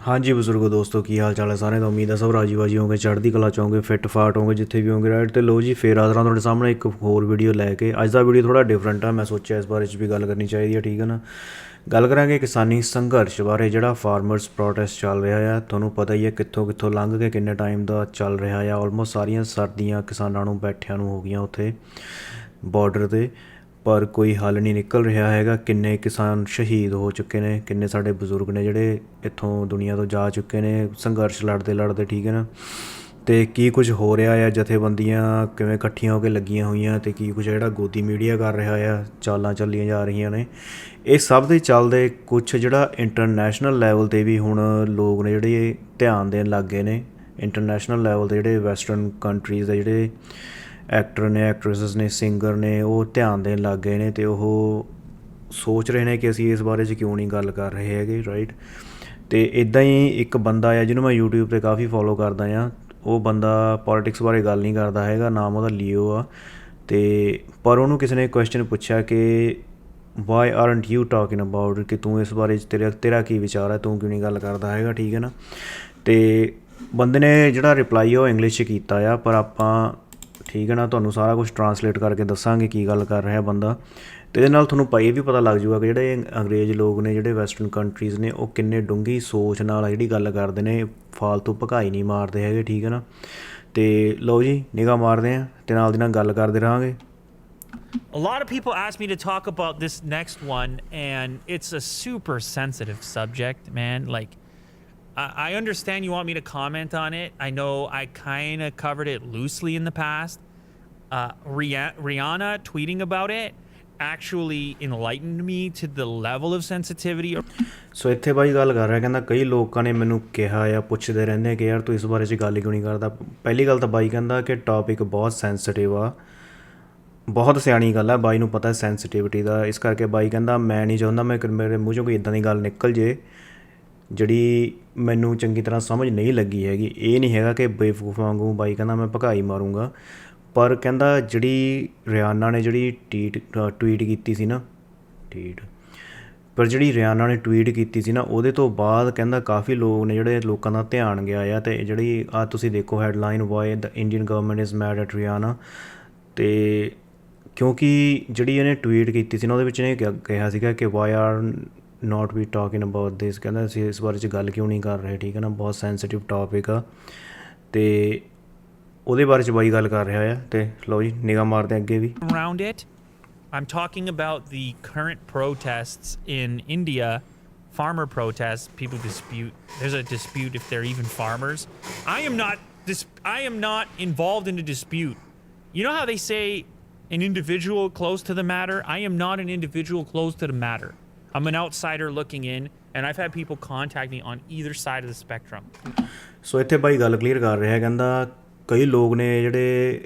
हाँ जी ਬਜ਼ੁਰਗੋ ਦੋਸਤੋ ਕੀ ਹਾਲ ਚਾਲ ਹੈ ਸਾਰਿਆਂ ਦਾ। ਉਮੀਦ ਹੈ ਸਭ ਰਾਜੀ ਬਾਜੀ ਹੋਗੇ, ਚੜ੍ਹਦੀ ਕਲਾ 'ਚ ਹੋਗੇ, ਫਿੱਟ ਫਾਟ ਹੋਗੇ ਜਿੱਥੇ ਵੀ ਹੋਗੇ ਰਾਈਟ। ਤੇ ਲੋ ਜੀ ਫੇਰ ਆ ਤੁਹਾਡੇ ਸਾਹਮਣੇ ਇੱਕ ਹੋਰ ਵੀਡੀਓ ਲੈ ਕੇ। ਅੱਜ ਦਾ ਵੀਡੀਓ ਥੋੜਾ ਡਿਫਰੈਂਟ ਆ, ਮੈਂ ਸੋਚਿਆ ਇਸ ਬਾਰੇ 'ਚ ਵੀ ਗੱਲ ਕਰਨੀ ਚਾਹੀਦੀ ਹੈ, ਠੀਕ ਹੈ ਨਾ। ਗੱਲ ਕਰਾਂਗੇ ਕਿਸਾਨੀ ਸੰਘਰਸ਼ ਬਾਰੇ, ਜਿਹੜਾ ਫਾਰਮਰਸ ਪ੍ਰੋਟੈਸਟ ਚੱਲ ਰਿਹਾ ਆ। ਤੁਹਾਨੂੰ ਪਤਾ ਹੀ ਹੈ ਕਿੱਥੋਂ ਕਿੱਥੋਂ ਲੰਘ ਕੇ ਕਿੰਨੇ ਟਾਈਮ ਦਾ ਚੱਲ ਰਿਹਾ ਆ। ਆਲਮੋਸਟ ਸਾਰੀਆਂ ਸਰਦੀਆਂ ਕਿਸਾਨਾਂ ਨੂੰ ਬੈਠਿਆਂ ਨੂੰ ਹੋ ਗਈਆਂ ਉੱਥੇ ਬਾਰਡਰ 'ਤੇ, ਪਰ ਕੋਈ ਹੱਲ ਨਹੀਂ ਨਿਕਲ ਰਿਹਾ ਹੈਗਾ। ਕਿੰਨੇ ਕਿਸਾਨ ਸ਼ਹੀਦ ਹੋ ਚੁੱਕੇ ਨੇ, ਕਿੰਨੇ ਸਾਡੇ ਬਜ਼ੁਰਗ ਨੇ ਜਿਹੜੇ ਇੱਥੋਂ ਦੁਨੀਆ ਤੋਂ ਜਾ ਚੁੱਕੇ ਨੇ ਸੰਘਰਸ਼ ਲੜਦੇ ਲੜਦੇ, ਠੀਕ ਹੈ ਨਾ। ਅਤੇ ਕੀ ਕੁਝ ਹੋ ਰਿਹਾ ਆ, ਜਥੇਬੰਦੀਆਂ ਕਿਵੇਂ ਇਕੱਠੀਆਂ ਹੋ ਕੇ ਲੱਗੀਆਂ ਹੋਈਆਂ, ਅਤੇ ਕੀ ਕੁਝ ਜਿਹੜਾ ਗੋਦੀ ਮੀਡੀਆ ਕਰ ਰਿਹਾ ਆ, ਚਾਲਾਂ ਚੱਲੀਆਂ ਜਾ ਰਹੀਆਂ ਨੇ। ਇਹ ਸਭ ਦੇ ਚੱਲਦੇ ਕੁਛ ਜਿਹੜਾ ਇੰਟਰਨੈਸ਼ਨਲ ਲੈਵਲ 'ਤੇ ਵੀ ਹੁਣ ਲੋਕ ਨੇ ਜਿਹੜੇ ਧਿਆਨ ਦੇਣ ਲੱਗ ਗਏ ਨੇ। ਇੰਟਰਨੈਸ਼ਨਲ ਲੈਵਲ 'ਤੇ ਜਿਹੜੇ ਵੈਸਟਰਨ ਕੰਟਰੀਜ਼ ਦੇ ਜਿਹੜੇ ਐਕਟਰ ਨੇ, ਐਕਟਰੈਸਿਸ ਨੇ, ਸਿੰਗਰ ਨੇ, ਉਹ ਧਿਆਨ ਦੇਣ ਲੱਗ ਗਏ ਨੇ। ਅਤੇ ਉਹ ਸੋਚ ਰਹੇ ਨੇ ਕਿ ਅਸੀਂ ਇਸ ਬਾਰੇ 'ਚ ਕਿਉਂ ਨਹੀਂ ਗੱਲ ਕਰ ਰਹੇ ਹੈਗੇ, ਰਾਈਟ। ਅਤੇ ਇੱਦਾਂ ਹੀ ਇੱਕ ਬੰਦਾ ਆ ਜਿਹਨੂੰ ਮੈਂ ਯੂਟਿਊਬ 'ਤੇ ਕਾਫੀ ਫੋਲੋ ਕਰਦਾ ਹਾਂ। ਉਹ ਬੰਦਾ ਪੋਲੀਟਿਕਸ ਬਾਰੇ ਗੱਲ ਨਹੀਂ ਕਰਦਾ ਹੈਗਾ, ਨਾਮ ਉਹਦਾ ਲੀਓ ਆ। ਅਤੇ ਪਰ ਉਹਨੂੰ ਕਿਸੇ ਨੇ ਕੁਐਸਚਨ ਪੁੱਛਿਆ ਕਿ ਵਾਈ ਆਰਨਟ ਯੂ ਟਾਕਿੰਗ ਅਬਾਊਟ, ਕਿ ਤੂੰ ਇਸ ਬਾਰੇ 'ਚ ਤੇਰਾ ਕੀ ਵਿਚਾਰ ਹੈ, ਤੂੰ ਕਿਉਂ ਨਹੀਂ ਗੱਲ ਕਰਦਾ ਹੈਗਾ, ਠੀਕ ਹੈ ਨਾ। ਅਤੇ ਬੰਦੇ ਨੇ ਜਿਹੜਾ ਰਿਪਲਾਈ ਉਹ ਇੰਗਲਿਸ਼ 'ਚ ਕੀਤਾ ਆ, ਪਰ ਆਪਾਂ ਠੀਕ ਹੈ ਨਾ ਤੁਹਾਨੂੰ ਸਾਰਾ ਕੁਛ ਟਰਾਂਸਲੇਟ ਕਰਕੇ ਦੱਸਾਂਗੇ ਕੀ ਗੱਲ ਕਰ ਰਿਹਾ ਬੰਦਾ। ਅਤੇ ਇਹਦੇ ਨਾਲ ਤੁਹਾਨੂੰ ਇਹ ਵੀ ਪਤਾ ਲੱਗ ਜੂਗਾ ਕਿ ਜਿਹੜੇ ਅੰਗਰੇਜ਼ ਲੋਕ ਨੇ, ਜਿਹੜੇ ਵੈਸਟਰਨ ਕੰਟਰੀਜ਼ ਨੇ, ਉਹ ਕਿੰਨੇ ਡੂੰਘੀ ਸੋਚ ਨਾਲ ਜਿਹੜੀ ਗੱਲ ਕਰਦੇ ਨੇ, ਫਾਲਤੂ ਭਕਾਈ ਨਹੀਂ ਮਾਰਦੇ ਹੈਗੇ, ਠੀਕ ਹੈ ਨਾ। ਅਤੇ ਲਓ ਜੀ ਨਿਗਾਹ ਮਾਰਦੇ ਹਾਂ ਅਤੇ ਨਾਲ ਦੀ ਨਾਲ ਗੱਲ ਕਰਦੇ ਰਹਾਂਗੇ। A lot of people ask me to talk about this next one, and it's a super sensitive subject, man. Like, I understand you want me to comment on it. I know I kind of covered it loosely in the past. Rihanna tweeting about it actually enlightened me to the level of sensitivity. ਸੋ ਇੱਥੇ ਬਾਈ ਗੱਲ ਕਰ ਰਿਹਾ, ਕਹਿੰਦਾ ਕਈ ਲੋਕਾਂ ਨੇ ਮੈਨੂੰ ਕਿਹਾ ਆ, ਪੁੱਛਦੇ ਰਹਿੰਦੇ ਆ ਕਿ ਯਾਰ ਤੂੰ ਇਸ ਬਾਰੇ 'ਚ ਗੱਲ ਕਿਉਂ ਨਹੀਂ ਕਰਦਾ। ਪਹਿਲੀ ਗੱਲ ਤਾਂ ਬਾਈ ਕਹਿੰਦਾ ਕਿ ਟੌਪਿਕ ਬਹੁਤ ਸੈਂਸਿਟਿਵ ਆ, ਬਹੁਤ ਸਿਆਣੀ ਗੱਲ ਆ। ਬਾਈ ਨੂੰ ਪਤਾ ਸੈਂਸਿਟਿਵਿਟੀ ਦਾ, ਇਸ ਕਰਕੇ ਬਾਈ ਕਹਿੰਦਾ ਮੈਂ ਨਹੀਂ ਚਾਹੁੰਦਾ ਮੇਰੇ ਮੂੰਹ 'ਚੋਂ ਕੋਈ ਇੱਦਾਂ ਦੀ ਗੱਲ ਨਿਕਲ ਜੇ ਜਿਹੜੀ ਮੈਨੂੰ ਚੰਗੀ ਤਰ੍ਹਾਂ ਸਮਝ ਨਹੀਂ ਲੱਗੀ ਹੈਗੀ। ਇਹ ਨਹੀਂ ਹੈਗਾ ਕਿ ਬੇਵਕੂਫ ਵਾਂਗੂ ਬਾਈ ਕਹਿੰਦਾ ਮੈਂ ਭਕਾਈ ਮਾਰੂੰਗਾ, ਪਰ ਕਹਿੰਦਾ ਜਿਹੜੀ ਰਿਆਨਾ ਨੇ ਜਿਹੜੀ ਟਵੀਟ ਕੀਤੀ ਸੀ ਨਾ, ਜਿਹੜੀ ਰਿਆਨਾ ਨੇ ਟਵੀਟ ਕੀਤੀ ਸੀ ਨਾ, ਉਹਦੇ ਤੋਂ ਬਾਅਦ ਕਹਿੰਦਾ ਕਾਫੀ ਲੋਕ ਨੇ ਜਿਹੜੇ ਲੋਕਾਂ ਦਾ ਧਿਆਨ ਗਿਆ ਆ। ਅਤੇ ਜਿਹੜੀ ਆ ਤੁਸੀਂ ਦੇਖੋ headline, why the Indian government is mad at Rihanna. ਅਤੇ ਕਿਉਂਕਿ ਜਿਹੜੀ ਇਹਨੇ ਟਵੀਟ ਕੀਤੀ ਸੀ ਨਾ, ਉਹਦੇ ਵਿੱਚ ਇਹਨੇ ਕਿਹਾ ਸੀਗਾ ਕਿ why are not we talking about this, ਕਹਿੰਦਾ ਅਸੀਂ ਇਸ ਬਾਰੇ 'ਚ ਗੱਲ ਕਿਉਂ ਨਹੀਂ ਕਰ ਰਹੇ, ਠੀਕ ਹੈ ਨਾ, ਬਹੁਤ ਸੈਂਸਿਟਿਵ ਟੋਪਿਕ ਆ। ਅਤੇ ਉਹਦੇ ਬਾਰੇ 'ਚ ਬਾਈ ਗੱਲ ਕਰ ਰਿਹਾ ਆ। ਅਤੇ ਲਓ ਜੀ ਨਿਗਾਹ ਮਾਰਦੇ ਅੱਗੇ ਵੀ। Around it, I'm talking about the current protests in India, farmer protests. People dispute. There's a dispute if they're even farmers. I am not involved in a dispute. You know how they say an individual close to the matter? I am not an individual close to the matter. I'm an outsider looking in, and I've had people contact me on either side of the spectrum. ਸੋ ਇੱਥੇ ਬਾਈ ਗੱਲ clear ਕਰ ਰਿਹਾ, ਕਹਿੰਦਾ ਕਈ ਲੋਕ ਨੇ ਜਿਹੜੇ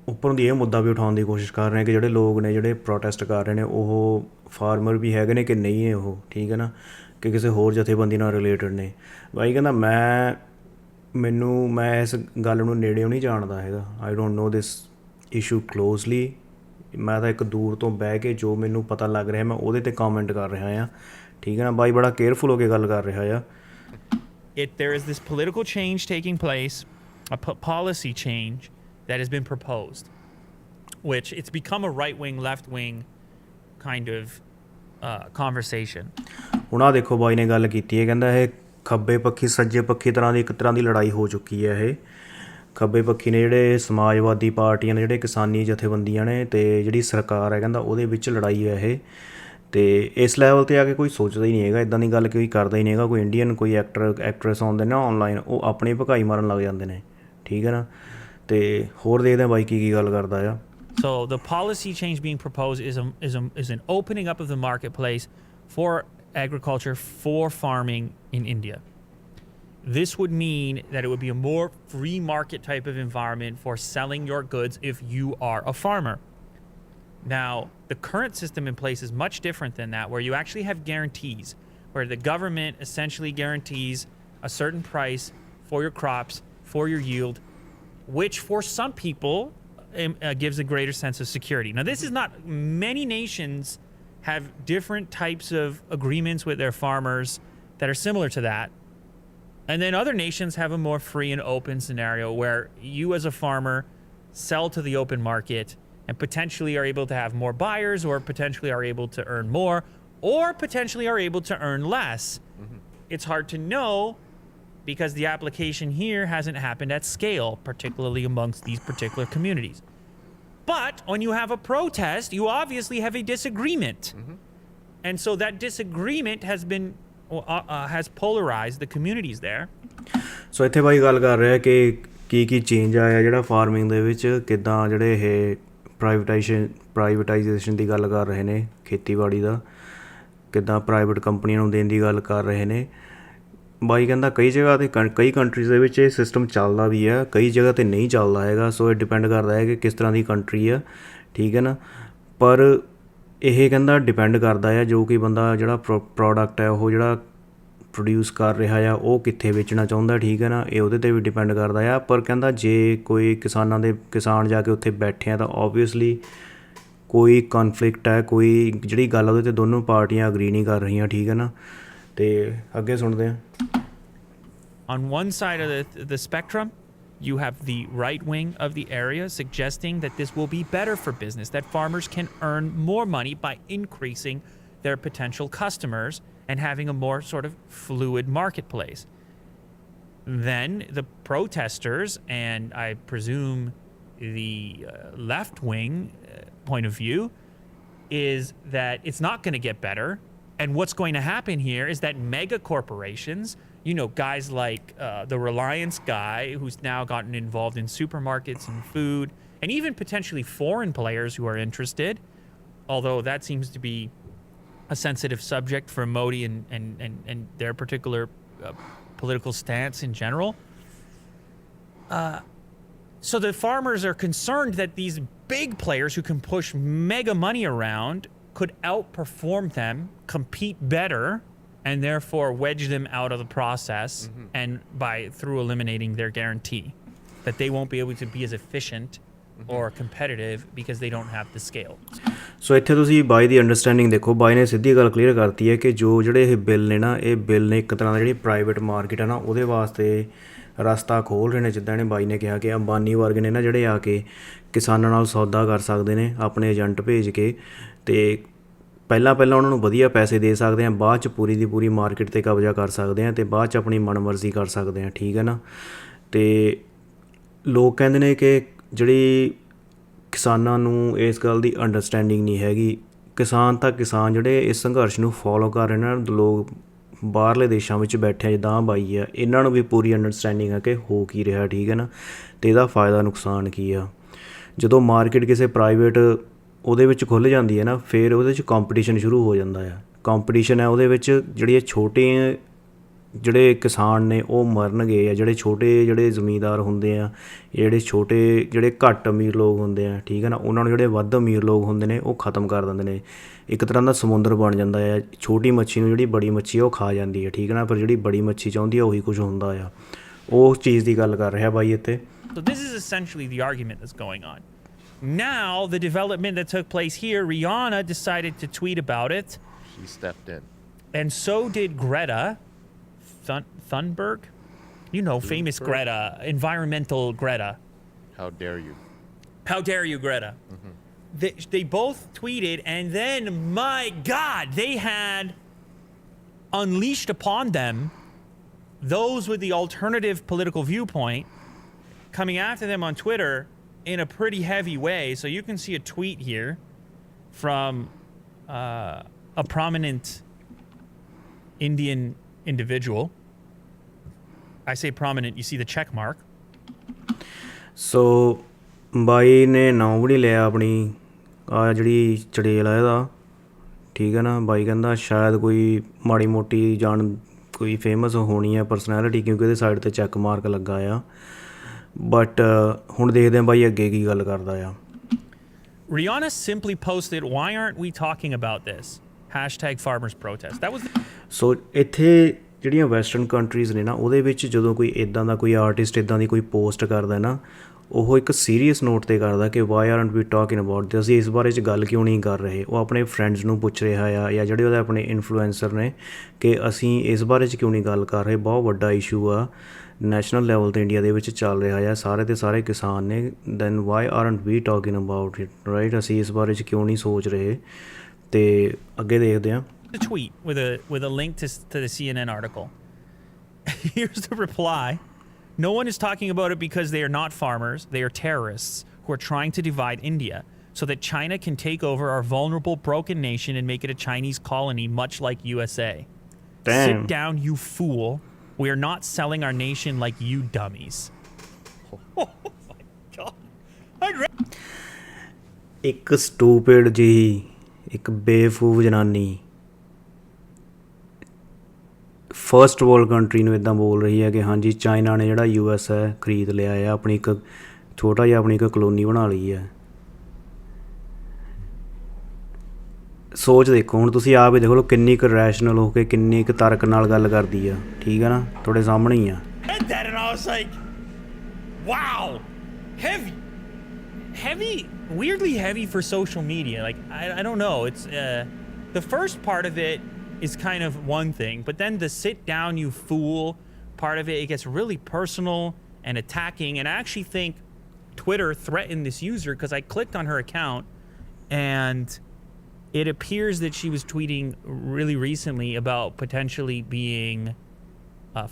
ਉੱਪਰੋਂ ਦੀ ਇਹ ਮੁੱਦਾ ਵੀ ਉਠਾਉਣ ਦੀ ਕੋਸ਼ਿਸ਼ ਕਰ ਰਹੇ ਕਿ ਜਿਹੜੇ ਲੋਕ ਨੇ ਜਿਹੜੇ ਪ੍ਰੋਟੈਸਟ ਕਰ ਰਹੇ ਨੇ ਉਹ ਫਾਰਮਰ ਵੀ ਹੈਗੇ ਨੇ ਕਿ ਨਹੀਂ ਹੈ ਉਹ, ਠੀਕ ਹੈ ਨਾ, ਕਿ ਕਿਸੇ ਹੋਰ ਜਥੇਬੰਦੀ ਨਾਲ ਰਿਲੇਟਡ ਨੇ। ਬਾਈ ਕਹਿੰਦਾ ਮੈਂ ਇਸ ਗੱਲ ਨੂੰ ਨੇੜਿਓਂ ਨਹੀਂ ਜਾਣਦਾ ਹੈਗਾ। I don't know this issue closely. ਮੈਂ ਤਾਂ ਇੱਕ ਦੂਰ ਤੋਂ ਬਹਿ ਕੇ ਜੋ ਮੈਨੂੰ ਪਤਾ ਲੱਗ ਰਿਹਾ ਮੈਂ ਉਹਦੇ 'ਤੇ ਕਮੈਂਟ ਕਰ ਰਿਹਾ ਹਾਂ, ਠੀਕ ਹੈ ਨਾ। ਬਾਈ ਬੜਾ ਕੇਅਰਫੁਲ ਹੋ ਕੇ ਗੱਲ ਕਰ ਰਿਹਾ ਆ। There is this political change taking place, a policy change that has been proposed, which it's become a right-wing, left-wing kind of conversation. ਹੁਣ ਆਹ ਦੇਖੋ ਬਾਈ ਨੇ ਗੱਲ ਕੀਤੀ ਹੈ, ਕਹਿੰਦਾ ਇਹ ਖੱਬੇ ਪੱਖੀ ਸੱਜੇ ਪੱਖੀ ਇੱਕ ਤਰ੍ਹਾਂ ਦੀ ਲੜਾਈ ਹੋ ਚੁੱਕੀ ਹੈ। ਇਹ ਖੱਬੇ ਪੱਖੀ ਨੇ ਜਿਹੜੇ ਸਮਾਜਵਾਦੀ ਪਾਰਟੀਆਂ ਨੇ, ਜਿਹੜੇ ਕਿਸਾਨੀ ਜਥੇਬੰਦੀਆਂ ਨੇ, ਅਤੇ ਜਿਹੜੀ ਸਰਕਾਰ ਹੈ ਕਹਿੰਦਾ ਉਹਦੇ ਵਿੱਚ ਲੜਾਈ ਹੈ ਇਹ। ਅਤੇ ਇਸ ਲੈਵਲ 'ਤੇ ਆ ਕੇ ਕੋਈ ਸੋਚਦਾ ਹੀ ਨਹੀਂ ਹੈਗਾ, ਇੱਦਾਂ ਦੀ ਗੱਲ ਕੋਈ ਕਰਦਾ ਹੀ ਨਹੀਂ ਹੈਗਾ। ਕੋਈ ਇੰਡੀਅਨ ਕੋਈ ਐਕਟਰੈਸ ਆਉਂਦੇ ਨੇ ਆਨਲਾਈਨ, ਉਹ ਆਪਣੀ ਭਕਾਈ ਮਾਰਨ ਲੱਗ ਜਾਂਦੇ ਨੇ, ਠੀਕ ਹੈ ਨਾ। ਅਤੇ ਹੋਰ ਦੇਖਦੇ ਹਾਂ ਬਾਈ ਕੀ ਗੱਲ ਕਰਦਾ ਆ। So the policy change being proposed is an opening up of the marketplace for agriculture, for farming in India. This would mean that it would be a more free market type of environment for selling your goods if you are a farmer. Now, the current system in place is much different than that, where you actually have guarantees, where the government essentially guarantees a certain price for your crops, for your yield, which for some people gives a greater sense of security. Now, this is not, many nations have different types of agreements with their farmers that are similar to that. And then other nations have a more free and open scenario where you as a farmer sell to the open market and potentially are able to have more buyers, or potentially are able to earn more, or potentially are able to earn less. It's hard to know because the application here hasn't happened at scale, particularly amongst these particular communities. But when you have a protest, you obviously have a disagreement. And so that disagreement has been has polarized the communities there. ਸੋ ਇੱਥੇ ਬਾਈ ਗੱਲ ਕਰ ਰਿਹਾ ਕਿ ਕੀ change ਆਇਆ ਜਿਹੜਾ farming ਦੇ ਵਿੱਚ, ਕਿੱਦਾਂ ਜਿਹੜੇ ਇਹ ਪ੍ਰਾਈਵੇਟਾਈਜੇਸ਼ਨ ਦੀ ਗੱਲ ਕਰ ਰਹੇ ਨੇ ਖੇਤੀਬਾੜੀ ਦਾ, ਕਿੱਦਾਂ ਪ੍ਰਾਈਵੇਟ ਕੰਪਨੀਆਂ ਨੂੰ ਦੇਣ ਦੀ ਗੱਲ ਕਰ ਰਹੇ ਨੇ। ਬਾਈ ਕਹਿੰਦਾ ਕਈ ਜਗ੍ਹਾ 'ਤੇ ਕਈ ਕੰਟਰੀਜ਼ ਦੇ ਵਿੱਚ ਇਹ ਸਿਸਟਮ ਚੱਲਦਾ ਵੀ ਆ, ਕਈ ਜਗ੍ਹਾ 'ਤੇ ਨਹੀਂ ਚੱਲਦਾ ਹੈਗਾ। ਸੋ ਇਹ ਡਿਪੈਂਡ ਕਰਦਾ ਹੈ ਕਿ ਕਿਸ ਤਰ੍ਹਾਂ ਦੀ ਕੰਟਰੀ ਆ, ਠੀਕ ਹੈ ਨਾ। ਪਰ ਇਹ ਕਹਿੰਦਾ ਡਿਪੈਂਡ ਕਰਦਾ ਆ ਜੋ ਕਿ ਬੰਦਾ ਜਿਹੜਾ ਪ੍ਰੋਡਕਟ ਹੈ ਉਹ ਜਿਹੜਾ ਪ੍ਰੋਡਿਊਸ ਕਰ ਰਿਹਾ ਆ ਉਹ ਕਿੱਥੇ ਵੇਚਣਾ ਚਾਹੁੰਦਾ, ਠੀਕ ਹੈ ਨਾ। ਇਹ ਉਹਦੇ 'ਤੇ ਵੀ ਡਿਪੈਂਡ ਕਰਦਾ ਆ। ਪਰ ਕਹਿੰਦਾ ਜੇ ਕੋਈ ਕਿਸਾਨ ਜਾ ਕੇ ਉੱਥੇ ਬੈਠੇ ਆ ਤਾਂ ਓਬਵੀਅਸਲੀ ਕੋਈ ਕਨਫਲਿਕਟ ਹੈ, ਕੋਈ ਜਿਹੜੀ ਗੱਲ ਉਹਦੇ 'ਤੇ ਦੋਨੋਂ ਪਾਰਟੀਆਂ ਅਗਰੀ ਨਹੀਂ ਕਰ ਰਹੀਆਂ, ਠੀਕ ਹੈ ਨਾ। ਅਤੇ ਅੱਗੇ ਸੁਣਦੇ ਹਾਂ। On one side of the spectrum, you have the right wing of the area suggesting that this will be better for business, that farmers can earn more money by increasing their potential customers and having a more sort of fluid marketplace. Then the protesters, and I presume the left wing point of view, is that it's not going to get better. And what's going to happen here is that mega corporations, you know, guys like the Reliance guy who's now gotten involved in supermarkets and food, and even potentially foreign players who are interested, although that seems to be a sensitive subject for Modi and their particular political stance in general. So the farmers are concerned that these big players who can push mega money around could outperform them, compete better, and therefore wedge them out of the process, and through eliminating their guarantee that they won't be able to be as efficient or competitive because they don't have the scale. ਸੋ ਇੱਥੇ ਤੁਸੀਂ ਬਾਈ ਦੀ understanding ਦੇਖੋ। ਬਾਈ ਨੇ ਸਿੱਧੀ ਗੱਲ clear ਕਰਤੀ ਹੈ ਕਿ ਜਿਹੜੇ ਇਹ ਬਿੱਲ ਨੇ ਨਾ, ਇਹ ਬਿੱਲ ਨੇ ਇੱਕ ਤਰ੍ਹਾਂ ਦਾ ਜਿਹੜੀ ਪ੍ਰਾਈਵੇਟ ਮਾਰਕੀਟ ਹੈ ਨਾ ਉਹਦੇ ਵਾਸਤੇ ਰਸਤਾ ਖੋਲ੍ਹ ਰਹੇ ਨੇ। ਜਿੱਦਾਂ ਇਹਨੇ ਬਾਈ ਨੇ ਕਿਹਾ ਕਿ ਅੰਬਾਨੀ ਵਰਗੇ ਨੇ ਨਾ ਜਿਹੜੇ ਆ ਕੇ ਕਿਸਾਨਾਂ ਨਾਲ ਸੌਦਾ ਕਰ ਸਕਦੇ ਨੇ ਆਪਣੇ ਏਜੰਟ ਭੇਜ ਕੇ, ਅਤੇ ਪਹਿਲਾਂ ਉਹਨਾਂ ਨੂੰ ਵਧੀਆ ਪੈਸੇ ਦੇ ਸਕਦੇ ਹਾਂ, ਬਾਅਦ 'ਚ ਪੂਰੀ ਦੀ ਪੂਰੀ ਮਾਰਕੀਟ 'ਤੇ ਕਬਜ਼ਾ ਕਰ ਸਕਦੇ ਹਾਂ ਅਤੇ ਬਾਅਦ 'ਚ ਆਪਣੀ ਮਨਮਰਜ਼ੀ ਕਰ ਸਕਦੇ ਹਾਂ, ਠੀਕ ਹੈ ਨਾ। ਅਤੇ ਲੋਕ ਕਹਿੰਦੇ ਨੇ ਕਿ ਜਿਹੜੀ ਕਿਸਾਨਾਂ ਨੂੰ ਇਸ ਗੱਲ ਦੀ ਅੰਡਰਸਟੈਂਡਿੰਗ ਨਹੀਂ ਹੈਗੀ। ਕਿਸਾਨ ਜਿਹੜੇ ਇਸ ਸੰਘਰਸ਼ ਨੂੰ ਫੋਲੋ ਕਰ ਰਹੇ ਨੇ, ਲੋਕ ਬਾਹਰਲੇ ਦੇਸ਼ਾਂ ਵਿੱਚ ਬੈਠੇ ਆ ਜਿੱਦਾਂ ਬਾਈ ਆ, ਇਹਨਾਂ ਨੂੰ ਵੀ ਪੂਰੀ ਅੰਡਰਸਟੈਂਡਿੰਗ ਹੈ ਕਿ ਹੋ ਕੀ ਰਿਹਾ, ਠੀਕ ਹੈ ਨਾ, ਅਤੇ ਇਹਦਾ ਫਾਇਦਾ ਨੁਕਸਾਨ ਕੀ ਆ। ਜਦੋਂ ਮਾਰਕੀਟ ਕਿਸੇ ਪ੍ਰਾਈਵੇਟ ਉਹਦੇ ਵਿੱਚ ਖੁੱਲ੍ਹ ਜਾਂਦੀ ਹੈ ਨਾ, ਫਿਰ ਉਹਦੇ 'ਚ ਕੰਪੀਟੀਸ਼ਨ ਸ਼ੁਰੂ ਹੋ ਜਾਂਦਾ ਆ। ਕੰਪੀਟੀਸ਼ਨ ਹੈ ਉਹਦੇ ਵਿੱਚ ਜਿਹੜੀਆਂ ਜਿਹੜੇ ਕਿਸਾਨ ਨੇ ਉਹ ਮਰਨਗੇ, ਜਾਂ ਜਿਹੜੇ ਜ਼ਮੀਂਦਾਰ ਹੁੰਦੇ ਆ, ਜਿਹੜੇ ਘੱਟ ਅਮੀਰ ਲੋਕ ਹੁੰਦੇ ਆ, ਠੀਕ ਹੈ ਨਾ, ਉਹਨਾਂ ਨੂੰ ਜਿਹੜੇ ਵੱਧ ਅਮੀਰ ਲੋਕ ਹੁੰਦੇ ਨੇ ਉਹ ਖ਼ਤਮ ਕਰ ਦਿੰਦੇ ਨੇ। ਇੱਕ ਤਰ੍ਹਾਂ ਦਾ ਸਮੁੰਦਰ ਬਣ ਜਾਂਦਾ ਆ। ਛੋਟੀ ਮੱਛੀ ਨੂੰ ਜਿਹੜੀ ਬੜੀ ਮੱਛੀ ਆ ਉਹ ਖਾ ਜਾਂਦੀ ਹੈ, ਠੀਕ ਹੈ ਨਾ, ਪਰ ਜਿਹੜੀ ਬੜੀ ਮੱਛੀ ਚਾਹੁੰਦੀ ਆ ਉਹੀ ਕੁਝ ਹੁੰਦਾ ਆ। ਉਹ ਚੀਜ਼ ਦੀ ਗੱਲ ਕਰ ਰਿਹਾ ਬਾਈ ਇੱਥੇ। So this is essentially the argument that's going on. Now, the development that took place here, Rihanna decided to tweet about it. She stepped in. And so did Greta Thunberg. You know, famous Greta, environmental Greta. How dare you? How dare you, Greta? They both tweeted, and then, my God, they had unleashed upon them those with the alternative political viewpoint coming after them on Twitter in a pretty heavy way. So you can see a tweet here from a prominent Indian individual. I say prominent, you see the check mark. ਸੋ ਬਾਈ ਨੇ ਨਾਮ ਵੀ ਨਹੀਂ ਲਿਆ ਆਪਣੀ ਆ ਜਿਹੜੀ ਚੜੇਲ ਆ ਇਹਦਾ, ਠੀਕ ਹੈ ਨਾ। ਬਾਈ ਕਹਿੰਦਾ ਸ਼ਾਇਦ ਕੋਈ ਮਾੜੀ ਮੋਟੀ ਕੋਈ ਫੇਮਸ ਹੋਣੀ ਹੈ ਪਰਸਨੈਲਿਟੀ, ਕਿਉਂਕਿ ਇਹਦੇ ਸਾਈਡ 'ਤੇ ਚੈੱਕ ਮਾਰਕ ਲੱਗਾ ਆ। ਬਟ ਹੁਣ ਦੇਖਦੇ ਹਾਂ ਬਾਈ ਅੱਗੇ ਕੀ ਗੱਲ ਕਰਦਾ ਆ। Rihanna simply posted, "Why aren't we talking about this? #farmers protest." That was ਸੋ ਇੱਥੇ ਜਿਹੜੀਆਂ ਵੈਸਟਰਨ ਕੰਟਰੀਜ਼ ਨੇ ਨਾ ਉਹਦੇ ਵਿੱਚ ਜਦੋਂ ਕੋਈ ਇੱਦਾਂ ਦਾ ਕੋਈ ਆਰਟਿਸਟ ਇੱਦਾਂ ਦੀ ਕੋਈ ਪੋਸਟ ਕਰਦਾ ਨਾ, ਉਹ ਇੱਕ ਸੀਰੀਅਸ ਨੋਟ 'ਤੇ ਕਰਦਾ ਕਿ why aren't we talking about this, ਅਸੀਂ ਇਸ ਬਾਰੇ 'ਚ ਗੱਲ ਕਿਉਂ ਨਹੀਂ ਕਰ ਰਹੇ। ਉਹ ਆਪਣੇ ਫਰੈਂਡਸ ਨੂੰ ਪੁੱਛ ਰਿਹਾ ਆ ਜਾਂ ਜਿਹੜੇ ਉਹਦੇ ਆਪਣੇ ਇਨਫਲੂਐਂਸਰ ਨੇ ਕਿ ਅਸੀਂ ਇਸ ਬਾਰੇ 'ਚ ਕਿਉਂ ਨਹੀਂ ਗੱਲ ਕਰ ਰਹੇ, ਬਹੁਤ ਵੱਡਾ ਇਸ਼ੂ ਆ, ਨੈਸ਼ਨਲ ਲੈਵਲ 'ਤੇ ਇੰਡੀਆ ਦੇ ਵਿੱਚ ਚੱਲ ਰਿਹਾ ਆ, ਸਾਰੇ ਦੇ ਸਾਰੇ ਕਿਸਾਨ ਨੇ, then why aren't we talking about it, right, ਅਸੀਂ ਇਸ ਬਾਰੇ 'ਚ ਕਿਉਂ ਨਹੀਂ ਸੋਚ ਰਹੇ। ਅਤੇ ਅੱਗੇ ਦੇਖਦੇ ਹਾਂ। A tweet with a link to the CNN article. Here's the reply. No one is talking about it because they are not farmers. They are terrorists who are trying to divide India so that China can take over our vulnerable, broken nation and make it a Chinese colony, much like USA. Damn. Sit down, you fool. We are not selling our nation like you dummies. Oh my God. ਇੱਕ stupid ਜਿਹੀ, ਇੱਕ ਬੇਵਕੂਫ ਜਨਾਨੀ first world country ਨੂੰ ਇੱਦਾਂ ਬੋਲ ਰਹੀ ਹੈ ਕਿ ਹਾਂਜੀ ਚਾਈਨਾ ਨੇ ਜਿਹੜਾ US ਹੈ ਖਰੀਦ ਲਿਆ ਹੈ, ਆਪਣੀ ਇੱਕ ਛੋਟਾ ਜਿਹਾ ਆਪਣੀ ਇੱਕ ਕਲੋਨੀ ਬਣਾ ਲਈ ਹੈ। ਸੋਚ ਦੇਖੋ ਹੁਣ ਤੁਸੀਂ ਆਪ ਹੀ ਦੇਖ ਲਓ ਕਿੰਨੀ ਕੁ ਰੈਸ਼ਨਲ ਹੋ ਕੇ, ਕਿੰਨੀ ਕੁ ਤਰਕ ਨਾਲ ਗੱਲ ਕਰਦੀ ਆ, ਠੀਕ ਹੈ ਨਾ, ਤੁਹਾਡੇ ਸਾਹਮਣੇ ਹੀ ਆ। Read that and I was like, wow, heavy, weirdly heavy for social media. Like, I don't know. It's the first part of it is kind of one thing, but then the sit down, you fool part of it, it gets really personal and attacking. And I actually think Twitter threatened this user because I clicked on her account and it appears that she was tweeting really recently about potentially being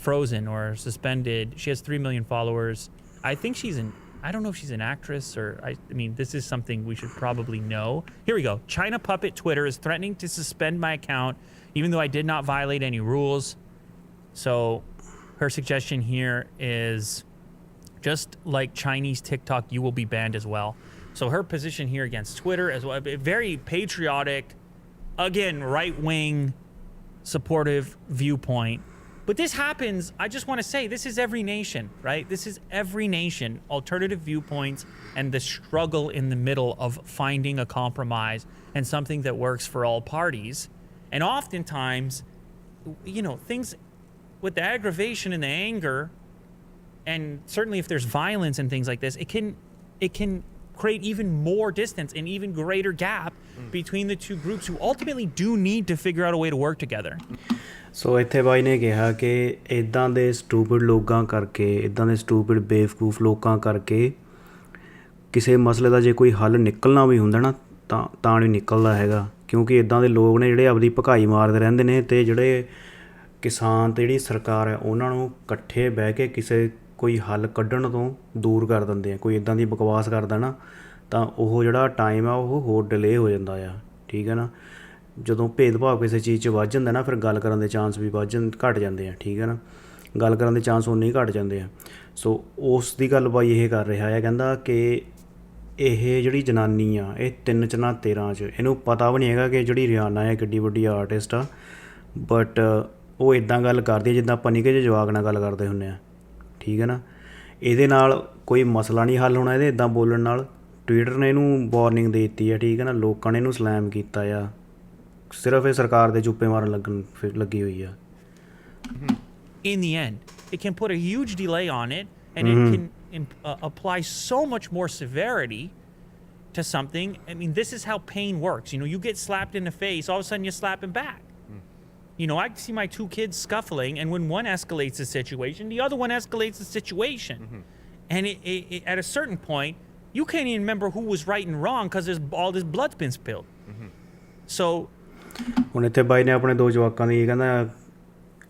frozen or suspended. She has 3 million followers. I think I don't know if she's an actress or, I mean, this is something we should probably know. Here we go. China Puppet Twitter is threatening to suspend my account even though I did not violate any rules. So her suggestion here is just like Chinese TikTok, you will be banned as well. So her position here against Twitter as well, very patriotic, again, right-wing, supportive viewpoint. But this happens, I just want to say, this is every nation, right? This is every nation, alternative viewpoints and the struggle in the middle of finding a compromise and something that works for all parties. And oftentimes, you know, things with the aggravation and the anger, and certainly if there's violence and things like this, it can create even more distance and even greater gap between the two groups who ultimately do need to figure out a way to work together. ਸੋ ਇੱਥੇ ਬਾਈ ਨੇ ਕਿਹਾ ਕਿ ਇੱਦਾਂ ਦੇ stupid ਲੋਕਾਂ ਕਰਕੇ, ਇੱਦਾਂ ਦੇ ਸਟੂਪਿਡ ਬੇਵਕੂਫ ਲੋਕਾਂ ਕਰਕੇ ਕਿਸੇ ਮਸਲੇ ਦਾ ਜੇ ਕੋਈ ਹੱਲ ਨਿਕਲਣਾ ਵੀ ਹੁੰਦਾ ਨਾ ਤਾਂ ਨਹੀਂ ਨਿਕਲਦਾ ਹੈਗਾ, ਕਿਉਂਕਿ ਇੱਦਾਂ ਦੇ ਲੋਕ ਨੇ ਜਿਹੜੇ ਆਪਣੀ ਭਕਾਈ ਮਾਰਦੇ ਰਹਿੰਦੇ ਨੇ, ਅਤੇ ਜਿਹੜੇ ਕਿਸਾਨ ਅਤੇ ਜਿਹੜੀ ਸਰਕਾਰ ਹੈ ਉਹਨਾਂ ਨੂੰ ਇਕੱਠੇ ਬਹਿ ਕੇ ਕਿਸੇ ਕੋਈ ਹੱਲ ਕੱਢਣ ਤੋਂ ਦੂਰ ਕਰ ਦਿੰਦੇ ਆ। ਕੋਈ ਇੱਦਾਂ ਦੀ ਬਕਵਾਸ ਕਰਦਾ ਨਾ ਤਾਂ ਉਹ ਜਿਹੜਾ ਟਾਈਮ ਆ ਉਹ ਹੋਰ ਡਿਲੇ ਹੋ ਜਾਂਦਾ ਆ, ਠੀਕ ਹੈ ਨਾ। ਜਦੋਂ ਭੇਦਭਾਵ ਕਿਸੇ ਚੀਜ਼ 'ਚ ਵੱਧ ਜਾਂਦਾ ਨਾ, ਫਿਰ ਗੱਲ ਕਰਨ ਦੇ ਚਾਂਸ ਵੀ ਘੱਟ ਜਾਂਦੇ ਆ, ਠੀਕ ਹੈ ਨਾ, ਗੱਲ ਕਰਨ ਦੇ ਚਾਂਸ ਉਨੇ ਹੀ ਘੱਟ ਜਾਂਦੇ ਆ। ਸੋ ਉਸ ਦੀ ਗੱਲ ਬਾਈ ਇਹ ਕਰ ਰਿਹਾ ਹੈ, ਕਹਿੰਦਾ ਕਿ ਇਹ ਜਿਹੜੀ ਜਨਾਨੀ ਆ ਇਹ 3 'ਚ ਨਾ 13 'ਚ, ਇਹਨੂੰ ਪਤਾ ਵੀ ਨਹੀਂ ਹੈਗਾ ਕਿ ਜਿਹੜੀ ਰਿਆਨਾ ਹੈ ਕਿੱਡੀ ਵੱਡੀ ਆਰਟਿਸਟ ਆ, ਬਟ ਉਹ ਇੱਦਾਂ ਗੱਲ ਕਰਦੀ ਹੈ ਜਿੱਦਾਂ ਆਪਾਂ ਨਿੱਕੇ ਜਿਹੇ ਜਵਾਕ ਨਾਲ ਗੱਲ ਕਰਦੇ ਹੁੰਦੇ ਆ, ਠੀਕ ਹੈ ਨਾ। ਇਹਦੇ ਨਾਲ ਕੋਈ ਮਸਲਾ ਨਹੀਂ ਹੱਲ ਹੋਣਾ ਇਹਦੇ ਇੱਦਾਂ ਬੋਲਣ ਨਾਲ। ਟਵਿੱਟਰ ਨੇ ਇਹਨੂੰ ਵਾਰਨਿੰਗ ਦੇ ਦਿੱਤੀ ਹੈ, ਠੀਕ ਹੈ ਨਾ, ਲੋਕਾਂ ਨੇ ਇਹਨੂੰ ਸਲੈਮ ਕੀਤਾ ਆ, ਸਿਰਫ ਇਹ ਸਰਕਾਰ ਦੇ ਚੁੱਪੇ ਮਾਰਨ ਲੱਗੀ ਹੋਈ ਆ। In the end, it can put a huge delay on it, and it can apply so much more severity to something. I mean, this is how pain works. You know, you get slapped in the face, all of a sudden you're slapping back. You know, I see my 2 kids scuffling, and when one escalates the situation, the other one escalates the situation. And it, at a certain point, you can't even remember who was right and wrong because all this blood's been spilled. So ਹੁਣ ਇੱਥੇ ਬਾਈ ਨੇ ਆਪਣੇ 2 ਜਵਾਕਾਂ ਦੀ ਕਹਿੰਦਾ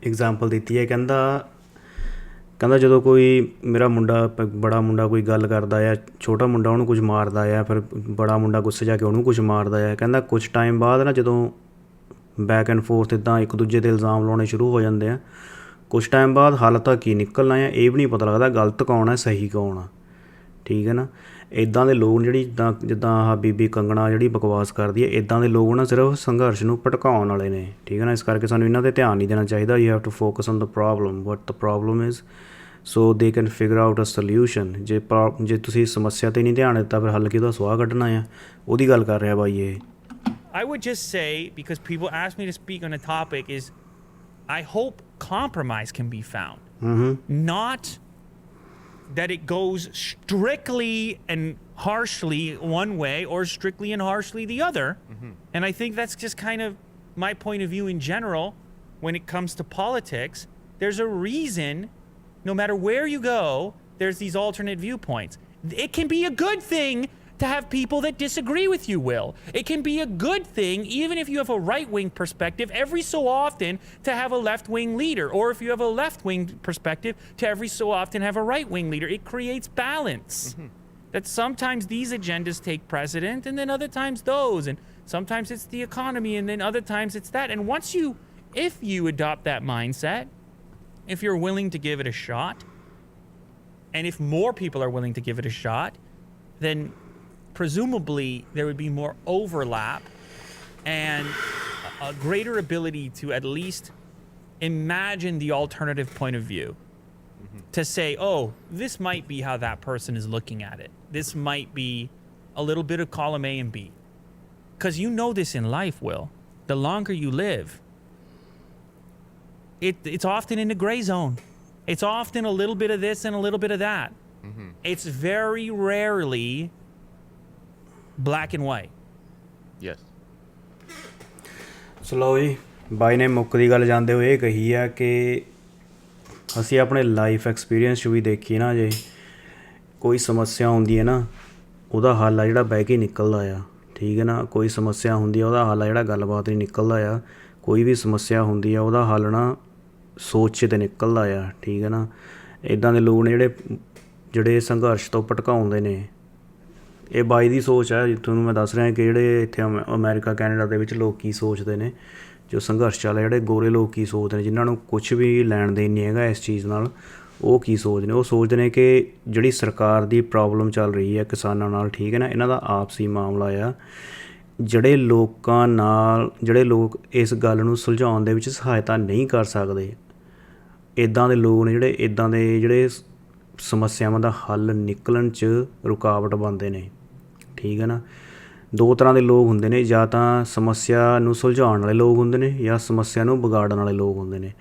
example ਦਿੱਤੀ ਹੈ, ਕਹਿੰਦਾ ਜਦੋਂ ਕੋਈ ਮੇਰਾ ਬੜਾ ਮੁੰਡਾ ਕੋਈ ਗੱਲ ਕਰਦਾ ਆ, ਛੋਟਾ ਮੁੰਡਾ ਉਹਨੂੰ ਕੁਝ ਮਾਰਦਾ ਆ, ਫਿਰ ਬੜਾ ਮੁੰਡਾ ਗੁੱਸੇ ਜਾ ਕੇ ਉਹਨੂੰ ਕੁਝ ਮਾਰਦਾ ਆ, ਕਹਿੰਦਾ ਕੁਛ ਟਾਈਮ ਬਾਅਦ ਨਾ ਜਦੋਂ ਬੈਕ ਐਂਡ ਫੋਰਥ ਇੱਦਾਂ ਇੱਕ ਦੂਜੇ 'ਤੇ ਇਲਜ਼ਾਮ ਲਾਉਣੇ ਸ਼ੁਰੂ ਹੋ ਜਾਂਦੇ ਆ, ਕੁਛ ਟਾਈਮ ਬਾਅਦ ਹੱਲ ਤਾਂ ਕੀ ਨਿਕਲਣਾ ਆ ਇਹ ਵੀ ਨਹੀਂ ਪਤਾ ਲੱਗਦਾ, ਗਲਤ ਕੌਣ ਆ ਸਹੀ ਕੌਣ ਆ, ਠੀਕ ਹੈ ਨਾ। ਇੱਦਾਂ ਦੇ ਲੋਕ ਜਿੱਦਾਂ ਆਹ ਬੀਬੀ ਕੰਗਣਾ ਜਿਹੜੀ ਬਕਵਾਸ ਕਰਦੀ ਹੈ, ਇੱਦਾਂ ਦੇ ਲੋਕ ਨਾ ਸਿਰਫ ਸੰਘਰਸ਼ ਨੂੰ ਭਟਕਾਉਣ ਵਾਲੇ ਨੇ, ਠੀਕ ਹੈ ਨਾ। ਇਸ ਕਰਕੇ ਸਾਨੂੰ ਇਹਨਾਂ 'ਤੇ ਧਿਆਨ ਨਹੀਂ ਦੇਣਾ ਚਾਹੀਦਾ। You have to focus on the problem, what the problem is, so they can figure out a solution. ਜੇ ਤੁਸੀਂ ਸਮੱਸਿਆ 'ਤੇ ਨਹੀਂ ਧਿਆਨ ਦਿੱਤਾ ਫਿਰ ਹੱਲ ਕਿਹਦਾ ਸਵਾਹ ਕੱਢਣਾ ਆ, ਉਹਦੀ ਗੱਲ ਕਰ ਰਿਹਾ ਬਾਈ ਇਹ। I would just say, because people ask me to speak on a topic, is I hope compromise can be found. Not that it goes strictly and harshly one way or strictly and harshly the other. And I think that's just kind of my point of view in general when it comes to politics. There's a reason, no matter where you go, there's these alternate viewpoints. It can be a good thing to have people that disagree with you, Will. It can be a good thing, even if you have a right-wing perspective, every so often to have a left-wing leader. Or if you have a left-wing perspective, to every so often have a right-wing leader. It creates balance. That sometimes these agendas take precedent, and then other times those. And sometimes it's the economy, and then other times it's that. And if you adopt that mindset, if you're willing to give it a shot, and if more people are willing to give it a shot, then presumably there would be more overlap and a greater ability to at least imagine the alternative point of view. To say, oh, this might be how that person is looking at it. This might be a little bit of column A and B. Because you know this in life, Will. The longer you live, it's often in the gray zone. It's often a little bit of this and a little bit of that. It's very rarely black and white. Yes. ਸੋ ਲਓ ਜੀ, ਬਾਈ ਨੇ ਮੁੱਕ ਦੀ ਗੱਲ ਜਾਂਦੇ ਹੋਏ ਇਹ ਕਹੀ ਆ ਕਿ ਅਸੀਂ ਆਪਣੇ ਲਾਈਫ ਐਕਸਪੀਰੀਅੰਸ 'ਚ ਵੀ ਦੇਖੀਏ ਨਾ, ਜੇ ਕੋਈ ਸਮੱਸਿਆ ਹੁੰਦੀ ਹੈ ਨਾ, ਉਹਦਾ ਹੱਲ ਆ ਜਿਹੜਾ ਬਹਿ ਕੇ ਨਿਕਲਦਾ ਆ, ਠੀਕ ਹੈ ਨਾ। ਕੋਈ ਸਮੱਸਿਆ ਹੁੰਦੀ ਆ, ਉਹਦਾ ਹੱਲ ਆ ਜਿਹੜਾ ਗੱਲਬਾਤ ਨਹੀਂ ਨਿਕਲਦਾ ਆ। ਕੋਈ ਵੀ ਸਮੱਸਿਆ ਹੁੰਦੀ ਆ, ਉਹਦਾ ਹੱਲ ਨਾ ਸੋਚ 'ਤੇ ਨਿਕਲਦਾ ਆ, ਠੀਕ ਹੈ ਨਾ। ਇੱਦਾਂ ਦੇ ਲੋਕ ਨੇ ਜਿਹੜੇ ਸੰਘਰਸ਼ ਤੋਂ ਭਟਕਾਉਂਦੇ ਨੇ। ਇਹ ਬਾਈ ਦੀ ਸੋਚ ਹੈ, ਤੁਹਾਨੂੰ ਮੈਂ ਦੱਸ ਰਿਹਾ ਕਿ ਜਿਹੜੇ ਇੱਥੇ ਅਮਰੀਕਾ ਕੈਨੇਡਾ ਦੇ ਵਿੱਚ ਲੋਕ ਕੀ ਸੋਚਦੇ ਨੇ, ਜੋ ਸੰਘਰਸ਼ ਚੱਲ ਰਿਹਾ, ਜਿਹੜੇ ਗੋਰੇ ਲੋਕ ਕੀ ਸੋਚਦੇ ਨੇ, ਜਿਨ੍ਹਾਂ ਨੂੰ ਕੁਛ ਵੀ ਲੈਣ ਦੇਣ ਨਹੀਂ ਹੈਗਾ ਇਸ ਚੀਜ਼ ਨਾਲ, ਉਹ ਕੀ ਸੋਚਦੇ ਨੇ। ਉਹ ਸੋਚਦੇ ਨੇ ਕਿ ਜਿਹੜੀ ਸਰਕਾਰ ਦੀ ਪ੍ਰੋਬਲਮ ਚੱਲ ਰਹੀ ਹੈ ਕਿਸਾਨਾਂ ਨਾਲ, ਠੀਕ ਹੈ ਨਾ, ਇਹਨਾਂ ਦਾ ਆਪਸੀ ਮਾਮਲਾ ਆ। ਜਿਹੜੇ ਲੋਕ ਇਸ ਗੱਲ ਨੂੰ ਸੁਲਝਾਉਣ ਦੇ ਵਿੱਚ ਸਹਾਇਤਾ ਨਹੀਂ ਕਰ ਸਕਦੇ, ਇੱਦਾਂ ਦੇ ਲੋਕ ਨੇ ਜਿਹੜੇ ਸਮੱਸਿਆਵਾਂ ਦਾ ਹੱਲ ਨਿਕਲਣ 'ਚ ਰੁਕਾਵਟ ਬਣਦੇ ਨੇ, ਠੀਕ ਹੈ ਨਾ। ਦੋ ਤਰ੍ਹਾਂ ਦੇ ਲੋਕ ਹੁੰਦੇ ਨੇ, ਜਾਂ ਤਾਂ ਸਮੱਸਿਆ ਨੂੰ ਸੁਲਝਾਉਣ ਵਾਲੇ ਲੋਕ ਹੁੰਦੇ ਨੇ, ਜਾਂ ਸਮੱਸਿਆ ਨੂੰ ਵਿਗਾੜਨ ਵਾਲੇ ਲੋਕ ਹੁੰਦੇ ਨੇ।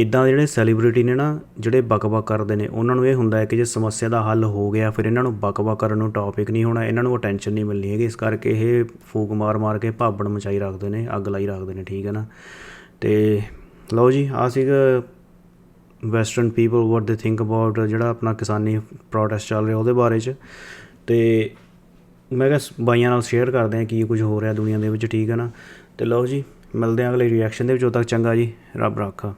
ਇੱਦਾਂ ਦੇ ਜਿਹੜੇ ਸੈਲੀਬ੍ਰਿਟੀ ਨੇ ਨਾ, ਜਿਹੜੇ ਬਕ-ਬਕ ਕਰਦੇ ਨੇ, ਉਹਨਾਂ ਨੂੰ ਇਹ ਹੁੰਦਾ ਹੈ ਕਿ ਜੇ ਸਮੱਸਿਆ ਦਾ ਹੱਲ ਹੋ ਗਿਆ, ਫਿਰ ਇਹਨਾਂ ਨੂੰ ਬਕ-ਬਕ ਕਰਨ ਨੂੰ ਟੌਪਿਕ ਨਹੀਂ ਹੋਣਾ, ਇਹਨਾਂ ਨੂੰ ਅਟੈਂਸ਼ਨ ਨਹੀਂ ਮਿਲਣੀ ਹੈਗੀ। ਇਸ ਕਰਕੇ ਇਹ ਫੂਕ ਮਾਰ ਕੇ ਭਾਬੜ ਮਚਾਈ ਰੱਖਦੇ ਨੇ, ਅੱਗ ਲਾਈ ਰੱਖਦੇ ਨੇ, ਠੀਕ ਹੈ ਨਾ। ਅਤੇ ਲਓ ਜੀ, ਆਹ ਸੀਗਾ ਵੈਸਟਰਨ ਪੀਪਲ ਵਾਟ ਦੇ ਥਿੰਕ ਅਬਾਊਟ ਜਿਹੜਾ ਆਪਣਾ ਕਿਸਾਨੀ ਪ੍ਰੋਟੈਸਟ ਚੱਲ ਰਿਹਾ ਉਹਦੇ ਬਾਰੇ 'ਚ। ਅਤੇ ਮੈਂ ਕਿਹਾ ਬਾਈਆਂ ਨਾਲ ਸ਼ੇਅਰ ਕਰਦੇ ਹਾਂ ਕੀ ਕੁਝ ਹੋ ਰਿਹਾ ਦੁਨੀਆ ਦੇ ਵਿੱਚ, ਠੀਕ ਹੈ ਨਾ। ਅਤੇ ਲਓ ਜੀ, ਮਿਲਦੇ ਹਾਂ ਅਗਲੇ ਰਿਐਕਸ਼ਨ ਦੇ ਵਿੱਚ। ਉਦੋਂ ਤੱਕ ਚੰਗਾ ਜੀ, ਰੱਬ ਰਾਖਾ।